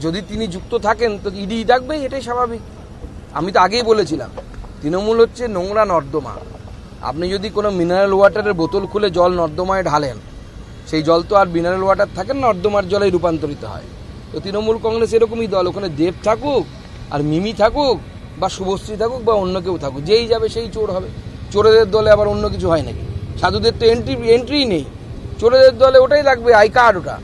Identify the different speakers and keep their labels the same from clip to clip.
Speaker 1: যদি তিনি যুক্ত থাকেন তো ইডি ডাকবে, এটাই স্বাভাবিক। আমি তো আগেই বলেছিলাম তৃণমূল হচ্ছে নোংরা নর্দমা। আপনি যদি কোনো মিনারেল ওয়াটারের বোতল খুলে জল নর্দমায় ঢালেন, সেই জল তো আর মিনারেল ওয়াটার থাকে না, নর্দমার জলে রূপান্তরিত হয়। তো তৃণমূল কংগ্রেস এরকমই দল, ওখানে দেব থাকুক আর মিমি থাকুক বা শুভশ্রী থাকুক বা অন্য কেউ থাকুক, যেই যাবে সেই চোর হবে। চোরেদের দলে আবার অন্য কিছু হয় নাকি? সাধুদের তো এন্ট্রি নেই, চোরেদের দলে ওটাই লাগবে, আই কার্ড। ওটা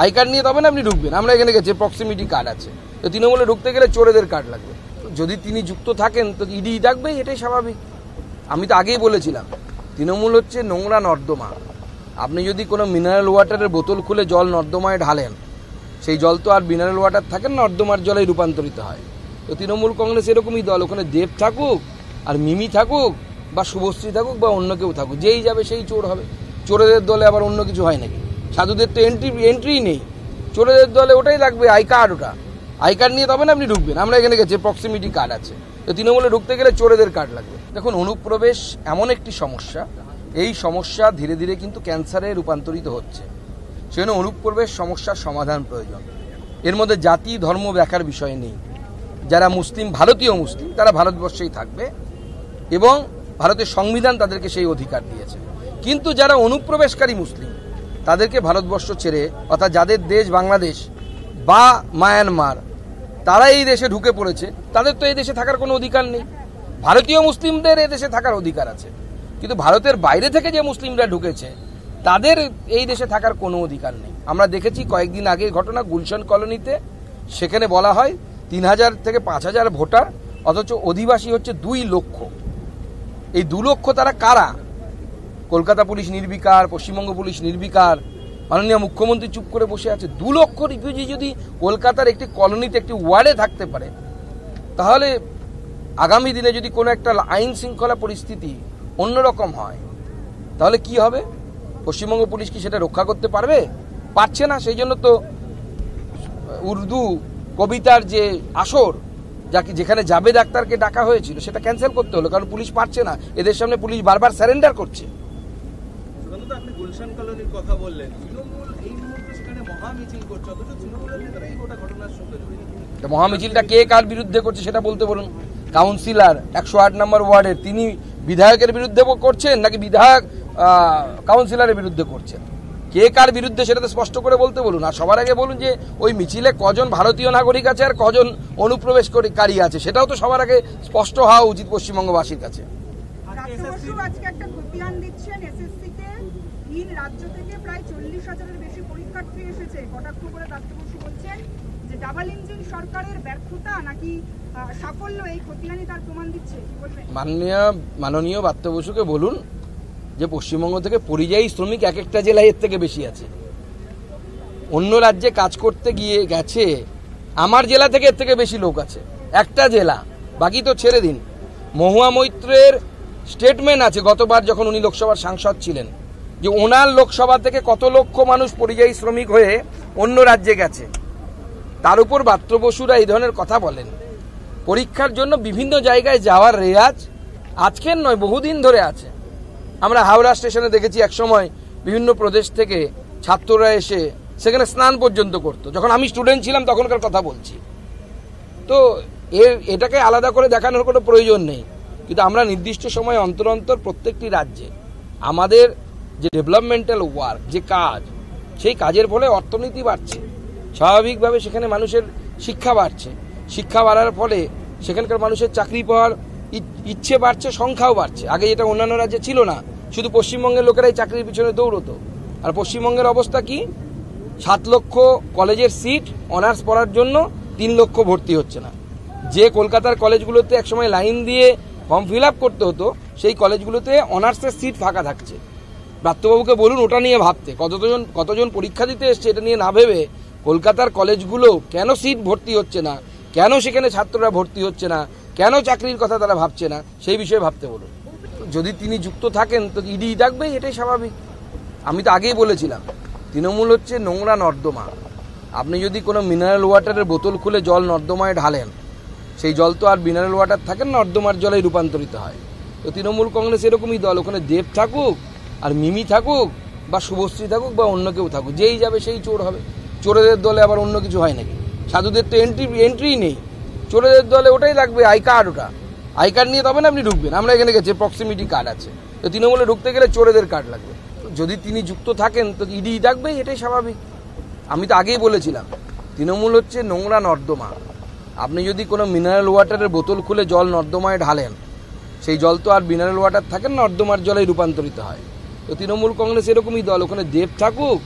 Speaker 1: আই কার্ড নিয়ে তবে না আপনি ঢুকবেন। আমরা এখানে গেছি, প্রক্সিমিটি কার্ড আছে, তো তৃণমূলে ঢুকতে গেলে চোরেদের কার্ড লাগবে। যদি তিনি যুক্ত থাকেন তো ইডি ডাকবে, এটাই স্বাভাবিক। আমি তো আগেই বলেছিলাম তৃণমূল হচ্ছে নোংরা নর্দমা। আপনি যদি কোনো মিনারেল ওয়াটারের বোতল খুলে জল নর্দমায় ঢালেন, সেই জল তো আর মিনারেল ওয়াটার থাকে না, নর্দমার জলে রূপান্তরিত হয়। তো তৃণমূল কংগ্রেস এরকমই দল, ওখানে দেব থাকুক আর মিমি থাকুক বা শুভশ্রী থাকুক বা অন্য কেউ থাকুক, যেই যাবে সেই চোর হবে। চোরেদের দলে আবার অন্য কিছু হয় নাকি? সাধুদের তো এন্ট্রি নেই, চোরেদের দলে ওটাই লাগবে, আই কার্ড। ওটা আই কার্ড নিয়ে তবে না আপনি ঢুকবেন। আমরা এখানে গেছি, প্রক্সিমিটি কার্ড আছে, তো তৃণমূলে ঢুকতে গেলে চোরেদের কার্ড লাগবে। দেখুন, অনুপ্রবেশ এমন একটি সমস্যা, এই সমস্যা ধীরে ধীরে কিন্তু ক্যান্সারে রূপান্তরিত হচ্ছে। সেজন্য অনুপ্রবেশ সমস্যার সমাধান প্রয়োজন। এর মধ্যে জাতি ধর্ম দেখার বিষয় নেই। যারা মুসলিম, ভারতীয় মুসলিম, তারা ভারতবর্ষেই থাকবে এবং ভারতের সংবিধান তাদেরকে সেই অধিকার দিয়েছে। কিন্তু যারা অনুপ্রবেশকারী মুসলিম, তাদেরকে ভারতবর্ষ ছেড়ে, অর্থাৎ যাদের দেশ বাংলাদেশ বা মায়ানমার, তারা এই দেশে ঢুকে পড়েছে, তাদের তো এই দেশে থাকার কোনো অধিকার নেই। ভারতীয় মুসলিমদের এই দেশে থাকার অধিকার আছে, কিন্তু ভারতের বাইরে থেকে যে মুসলিমরা ঢুকেছে তাদের এই দেশে থাকার কোনো অধিকার নেই। আমরা দেখেছি কয়েকদিন আগে ঘটনা গুলশান কলোনিতে, সেখানে বলা হয় 3000 থেকে 5000 ভোটার, অথচ অধিবাসী হচ্ছে 2 লক্ষ। এই 2 লক্ষ তারা কারা? কলকাতা পুলিশ নির্বিকার, পশ্চিমবঙ্গ পুলিশ নির্বিকার, মাননীয় মুখ্যমন্ত্রী চুপ করে বসে আছে। 2 লক্ষ রিফিউজি যদি কলকাতার একটি কলোনিতে, একটি ওয়ার্ডে থাকতে পারে, তাহলে আগামী দিনে যদি কোনো একটা আইন শৃঙ্খলা পরিস্থিতি অন্যরকম হয়, তাহলে কি হবে? পশ্চিমবঙ্গ পুলিশ কি সেটা রক্ষা করতে পারবে? পারছে না। সেই জন্য তো উর্দু কবিতার যে আসর, যেখানে জাবেদ আক্তারকে ডাকা হয়েছিল, সেটা ক্যান্সেল করতে হলো, কারণ পুলিশ পারছে না। এদের সামনে পুলিশ বারবার সারেন্ডার করছে।
Speaker 2: আপনি গুলশান কলোনির কথা বললেন, তৃণমূল এই মুহূর্তে সেখানে মহামিছিল করছে, অথচ তৃণমূলের নেতারা এই গোটা ঘটনার সঙ্গে জড়িত।
Speaker 1: মহামিছিলটা কে কার বিরুদ্ধে করছে সেটা বলতে বলুন। কাউন্সিলর 108 নম্বর ওয়ার্ডের, তিনি বিধায়কের বিরুদ্ধে করছেন নাকি বিধায়ক কাউন্সিলরের বিরুদ্ধে করছেন? কে কার বিরুদ্ধে সেটা তো স্পষ্ট করে বলতে বলুন। আর সবার আগে বলুন যে ওই মিছিলে কজন ভারতীয় নাগরিক আছে আর কজন অনুপ্রবেশকারী আছে, সেটাও তো সবার আগে স্পষ্ট হওয়া উচিত পশ্চিমবঙ্গবাসীর কাছে।
Speaker 3: আজকে একটা খতিয়ান দিচ্ছেন এসএসসিতে, তিন রাজ্য থেকে প্রায় 40,000-এর বেশি পরীক্ষার্থী এসেছে। কটাক্ষ করে দত্ত বসু বলছেন যে ডাবল ইঞ্জিন সরকারের ব্যর্থতা নাকি সাফল্য, এই খতিয়ানই তার প্রমাণ দিচ্ছে। কি বলবেন?
Speaker 1: মাননীয় দত্ত বসুকে বলুন যে পশ্চিমবঙ্গ থেকে পরিযায়ী শ্রমিক এক একটা জেলায় এর থেকে বেশি আছে। অন্য রাজ্যে কাজ করতে গিয়ে গেছে, আমার জেলা থেকে এর থেকে বেশি লোক আছে, একটা জেলা, বাকি তো ছেড়ে দিন। মহুয়া মৈত্রের স্টেটমেন্ট আছে গতবার যখন উনি লোকসভার সাংসদ ছিলেন, যে ওনার লোকসভা থেকে কত লক্ষ মানুষ পরিযায়ী শ্রমিক হয়ে অন্য রাজ্যে গেছে। তার উপর দত্ত বসুরা এই ধরনের কথা বলেন। পরীক্ষার জন্য বিভিন্ন জায়গায় যাওয়ার রেয়াজ আজকের নয়, বহুদিন ধরে আছে। আমরা হাওড়া স্টেশনে দেখেছি একসময় বিভিন্ন প্রদেশ থেকে ছাত্ররা এসে সেখানে স্নান পর্যন্ত করতো, যখন আমি স্টুডেন্ট ছিলাম তখনকার কথা বলছি। তো এটাকে আলাদা করে দেখানোর কোনো প্রয়োজন নেই। কিন্তু আমরা নির্দিষ্ট সময় অন্তর অন্তর প্রত্যেকটি রাজ্যে আমাদের যে ডেভেলপমেন্টাল ওয়ার্ক, যে কাজ, সেই কাজের ফলে অর্থনীতি বাড়ছে, স্বাভাবিকভাবে সেখানে মানুষের শিক্ষা বাড়ছে। শিক্ষা বাড়ার ফলে সেখানকার মানুষের চাকরি পাওয়ার ইচ্ছে বাড়ছে, সংখ্যাও বাড়ছে। আগে যেটা অন্যান্য রাজ্যে ছিল না, শুধু পশ্চিমবঙ্গের লোকেরাই চাকরির পিছনে দৌড়তো। আর পশ্চিমবঙ্গের অবস্থা কি? 7 লক্ষ কলেজের সিট, অনার্স পড়ার জন্য 3 লক্ষ ভর্তি হচ্ছে না। যে কলকাতার কলেজগুলোতে একসময় লাইন দিয়ে ফর্ম ফিল আপ করতে হতো, সেই কলেজগুলোতে অনার্সের সিট ফাঁকা থাকছে। ব্রাত্যবাবুকে বলুন ওটা নিয়ে ভাবতে। কতজন পরীক্ষা দিতে এসছে এটা নিয়ে না ভেবে কলকাতার কলেজগুলো কেন সিট ভর্তি হচ্ছে না, কেন সেখানে ছাত্ররা ভর্তি হচ্ছে না, কেন চাকরির কথা তারা ভাবছে না, সেই বিষয়ে ভাবতে বলুন। যদি তিনি যুক্ত থাকেন তো ইডি ডাকবে, এটাই স্বাভাবিক। আমি তো আগেই বলেছিলাম তৃণমূল হচ্ছে নোংরা নর্দমা। আপনি যদি কোনো মিনারেল ওয়াটারের বোতল খুলে জল নর্দমায় ঢালেন, সেই জল তো আর মিনারেল ওয়াটার থাকে না, নর্দমার জলে রূপান্তরিত হয়। তো তৃণমূল কংগ্রেস এরকমই দল, ওখানে দেব থাকুক আর মিমি থাকুক বা শুভশ্রী থাকুক বা অন্য কেউ থাকুক, যেই যাবে সেই চোর হবে। চোরেদের দলে আবার অন্য কিছু হয় নাকি? সাধুদের তো এন্ট্রি নেই, চোরেদের দলে ওটাই লাগবে আই কার্ড। ওটা আই কার্ড নিয়ে তবে না আপনি ঢুকবেন। আমরা এখানে গেছি, প্রক্সিমিটি কার্ড আছে, তো তৃণমূলে ঢুকতে গেলে চোরেদের কার্ড লাগবে। যদি তিনি যুক্ত থাকেন তো ইডি ডাকবেই, এটাই স্বাভাবিক। আমি তো আগেই বলেছিলাম তৃণমূল হচ্ছে নোংরা নর্দমা। আপনি যদি কোনো মিনারেল ওয়াটারের বোতল খুলে জল নর্দমায় ঢালেন, সেই জল তো আর মিনারেল ওয়াটার থাকে না, নর্দমার জলে রূপান্তরিত হয়। তো তৃণমূল কংগ্রেস এরকমই দল, ওখানে দেব থাকুক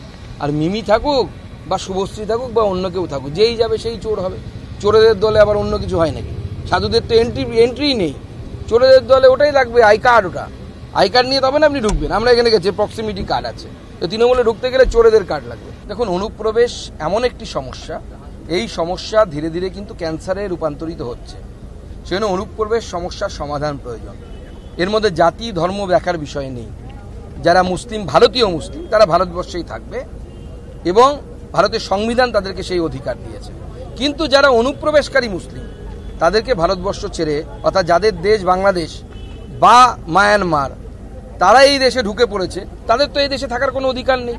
Speaker 1: আর মিমি থাকুক বা শুভশ্রী থাকুক বা অন্য কেউ থাকুক, যেই যাবে সেই চোর হবে। চোরেদের দলে আবার অন্য কিছু হয় নাকি? সাধুদের তো এন্ট্রি নেই, চোরেদের দলে ওটাই লাগবে আই কার্ড। ওটা আই কার্ড নিয়ে তবে না আপনি ঢুকবেন। আমরা এখানে গেছি, প্রক্সিমিটি কার্ড আছে, তো তৃণমূলে ঢুকতে গেলে চোরেদের কার্ড লাগবে। দেখুন, অনুপ্রবেশ এমন একটি সমস্যা, এই সমস্যা ধীরে ধীরে কিন্তু ক্যান্সারে রূপান্তরিত হচ্ছে। সেজন্য অনুপ্রবেশ সমস্যার সমাধান প্রয়োজন। এর মধ্যে জাতি ধর্ম দেখার বিষয় নেই। যারা মুসলিম, ভারতীয় মুসলিম, তারা ভারতবর্ষেই থাকবে এবং ভারতের সংবিধান তাদেরকে সেই অধিকার দিয়েছে। কিন্তু যারা অনুপ্রবেশকারী মুসলিম, তাদেরকে ভারতবর্ষ ছেড়ে, অর্থাৎ যাদের দেশ বাংলাদেশ বা মায়ানমার, তারা এই দেশে ঢুকে পড়েছে, তাদের তো এই দেশে থাকার কোনো অধিকার নেই।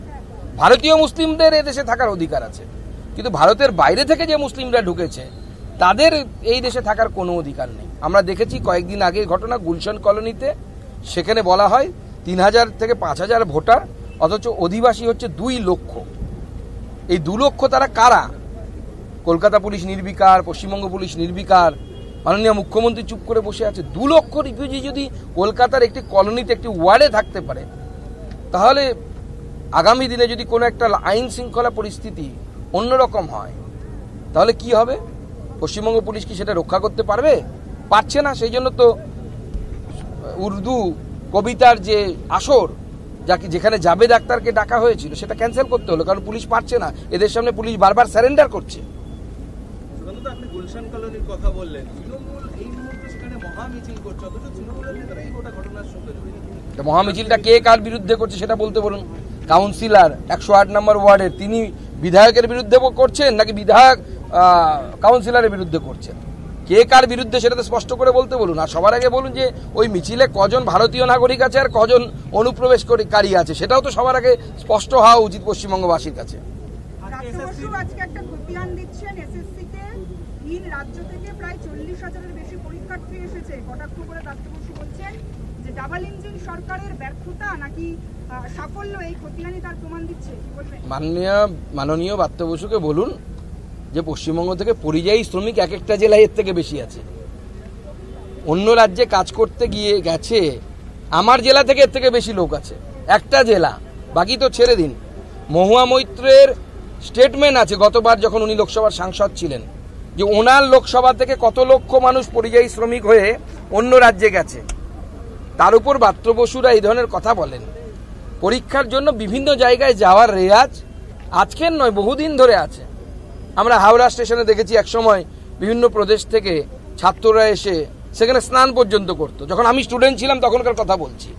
Speaker 1: ভারতীয় মুসলিমদের এই দেশে থাকার অধিকার আছে, কিন্তু ভারতের বাইরে থেকে যে মুসলিমরা ঢুকেছে তাদের এই দেশে থাকার কোনো অধিকার নেই। আমরা দেখেছি কয়েকদিন আগে ঘটনা গুলশান কলোনিতে, সেখানে বলা হয় 3000 থেকে 5000 ভোটার, অথচ অধিবাসী হচ্ছে 2 লক্ষ। এই 2 লক্ষ তারা কারা? কলকাতা পুলিশ নির্বিকার, পশ্চিমবঙ্গ পুলিশ নির্বিকার, মাননীয় মুখ্যমন্ত্রী চুপ করে বসে আছে। 2 লক্ষ রিফিউজি যদি কলকাতার একটি কলোনিতে, একটি ওয়ার্ডে থাকতে পারে, তাহলে আগামী দিনে যদি কোনো একটা আইন শৃঙ্খলা পরিস্থিতি অন্যরকম হয়, তাহলে কি হবে? পশ্চিমবঙ্গ পুলিশ কি সেটা রক্ষা করতে পারবে? পারছে না। সেই জন্য তো উর্দু কবিতার যে আসর, যেখানে জাবেদ আক্তারকে ডাকা হয়েছিল, সেটা ক্যান্সেল করতে হলো, কারণ পুলিশ পারছে না। এদের সামনে পুলিশ বারবার সারেন্ডার করছে।
Speaker 2: সুকান্ত, আপনি গুলশান কলোনির কথা বললেন, তৃণমূল এই মুহূর্তে সেখানে মহা মিছিল করছে, অথচ তৃণমূলের নেতারা এই গোটা ঘটনার সঙ্গে জড়িত।
Speaker 1: মহামিছিলটা কে কার বিরুদ্ধে করছে সেটা বলতে বলুন। কাউন্সিলর 108 নম্বর ওয়ার্ডের, তিনি বিধায়কের বিরুদ্ধে করছেন নাকি বিধায়ক কাউন্সিলরের বিরুদ্ধে করছেন? কে কার বিরুদ্ধে সেটা তো স্পষ্ট করে বলতে বলুন। আর সবার আগে বলুন যে ওই মিছিলে কজন ভারতীয় নাগরিক আছে আর কজন অনুপ্রবেশকারী আছে, সেটাও তো সবার আগে স্পষ্ট হওয়া উচিত পশ্চিমবঙ্গবাসীর কাছে।
Speaker 3: আজকে একটা খতিয়ান দিচ্ছেন এসএসসি কে, ভিন রাজ্য থেকে প্রায় 40,000-এর বেশি পরীক্ষার্থী এসেছে। কটাক্ষ করে দত্ত বসু বলছেন যে ডাবল ইঞ্জিন সরকারের ব্যর্থতা নাকি সাফল্য, এই খতিয়ানই তার প্রমাণ দিচ্ছে। কি বলবেন?
Speaker 1: মাননীয় দত্ত বসুকে বলুন যে পশ্চিমবঙ্গ থেকে পরিযায়ী শ্রমিক এক একটা জেলায় এর থেকে বেশি আছে। অন্য রাজ্যে কাজ করতে গিয়ে গেছে, আমার জেলা থেকে এর থেকে বেশি লোক আছে, একটা জেলা, বাকি তো ছেড়ে দিন। মহুয়া মৈত্রের স্টেটমেন্ট আছে গতবার যখন উনি লোকসভার সাংসদ ছিলেন, যে ওনার লোকসভা থেকে কত লক্ষ মানুষ পরিযায়ী শ্রমিক হয়ে অন্য রাজ্যে গেছে। তার উপর দত্ত বসুরা এই ধরনের কথা বলেন। পরীক্ষার জন্য বিভিন্ন জায়গায় যাওয়ার রেয়াজ আজকের নয়, বহুদিন ধরে আছে। আমরা হাওড়া স্টেশনে দেখেছি একসময় বিভিন্ন প্রদেশ থেকে ছাত্ররা এসে সেখানে স্নান পর্যন্ত করতো। যখন আমি স্টুডেন্ট ছিলাম তখনকার কথা বলছি।